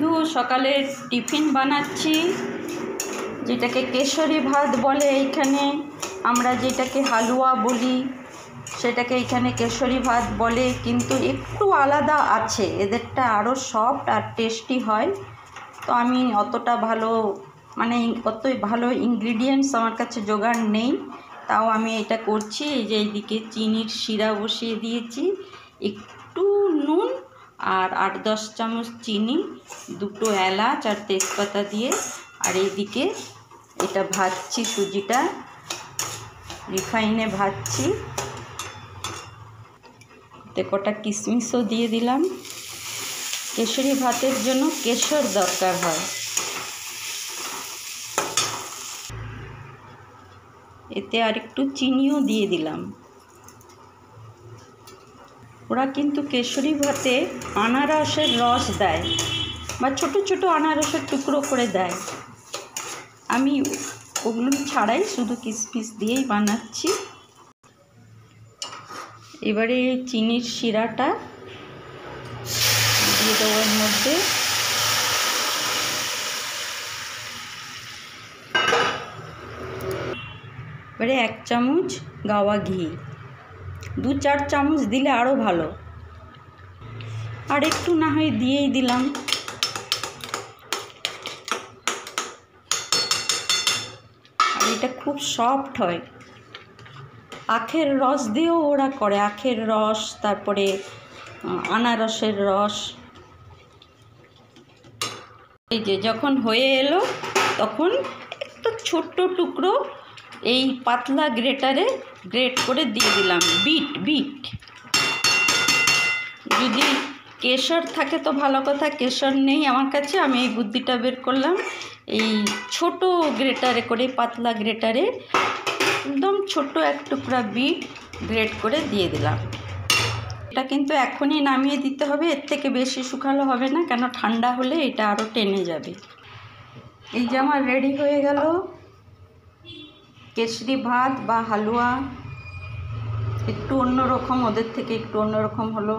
বন্ধু, সকালে টিফিন বানাচ্ছি, যেটাকে কেশরী ভাত বলে এইখানে, আমরা যেটাকে হালুয়া বলি সেটাকে এইখানে কেশরী ভাত বলে, কিন্তু একটু আলাদা আছে, এদেরটা আরও সফট আর টেস্টি হয়। তো আমি অতটা ভালো অত ভালো ইনগ্রিডিয়েন্টস আমার কাছে জোগাড় নেই, তাও আমি এটা করছি। এই যে এইদিকে চিনির শিরা বসিয়ে দিয়েছি, একটু নুন আর 8-10 চামচ চিনি, 2 এলাচ আর তেজপাতা দিয়ে, আর এইদিকে এটা ভাজছি, সুজিটা রিফাইনে ভাজছি। এতে কটা কিশমিশও দিয়ে দিলাম, কেশরী ভাতের জন্য কেশর দরকার হয়। এতে আর একটু চিনিও দিয়ে দিলাম। ওরা কিন্তু কেশরী ভাতে আনারসের রস দেয় বা ছোট ছোট আনারসের টুকরো করে দেয়, আমি ওগুলো ছাড়াই শুধু কিশমিশ দিয়েই বানাচ্ছি। এবারে এই চিনির শিরাটা দিয়ে দেবো এর মধ্যে, এবারে 1 চামচ গাওয়া ঘি, 2-4 চামচ দিলে আরও ভালো, আর একটু না হয় দিয়েই দিলাম। আর এটা খুব সফট হয়। আখের রস দিয়েও ওরা করে, আখের রস, তারপরে আনারসের রস। এই যে যখন হয়ে এলো তখন একটা ছোট্ট টুকরো এই পাতলা গ্রেটারে গ্রেট করে দিয়ে দিলাম বিট। যদি কেশর থাকে তো ভালো কথা, কেশর নেই আমার কাছে, আমি এই বুদ্ধিটা বের করলাম। এই ছোট গ্রেটারে করে, পাতলা গ্রেটারে একদম ছোট এক টুকরা বিট গ্রেট করে দিয়ে দিলাম। এটা কিন্তু এখনই নামিয়ে দিতে হবে, এর থেকে বেশি শুকানো হবে না, কেন ঠান্ডা হলে এটা আরও টেনে যাবে। এই যে আমার রেডি হয়ে গেল কেশরী ভাত বা হালুয়া, একটু অন্যরকম, ওদের থেকে একটু অন্যরকম হলো।